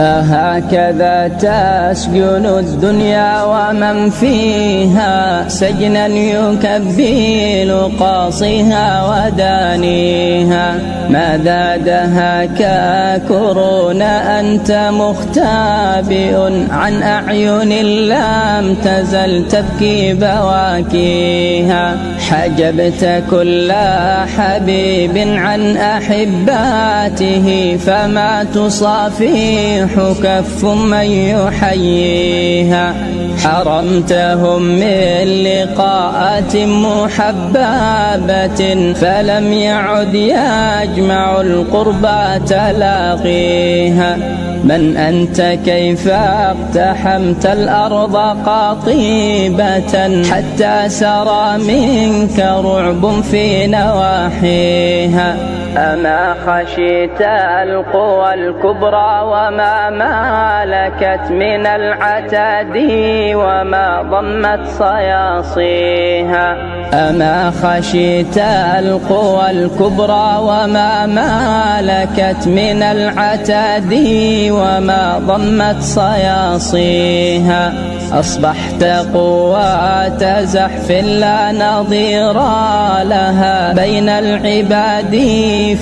أهكذا تسجن الدنيا ومن فيها سجنا يكبل قاصها ودانيها. ماذا دهاك كرون أنت مختبئ عن أعين لم تزل تبكي بواكيها. حجبت كل حبيب عن أحباته فما تصافيح كف من يحييها. حرمتهم من لقاءات محببة فلم يعد يجمع القربى تلاقيها. من أنت كيف اقتحمت الأرض قاطبة حتى سرى منك رعب في نواحيها. أما خشيت القوى الكبرى وما مالكت من العتاد وما ضمت صياصيها. أما خشيت القوى الكبرى وما مالكت من العتاد وما ضمت صياصيها. أصبحت قوات زحف لا نظير لها بين العباد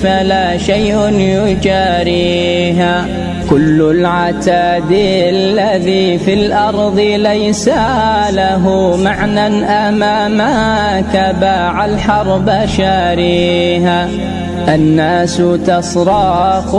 فلا شيء يجاريها. كل العتاد الذي في الأرض ليس له معنى أمامك باع الحرب شاريها. الناس تصرخ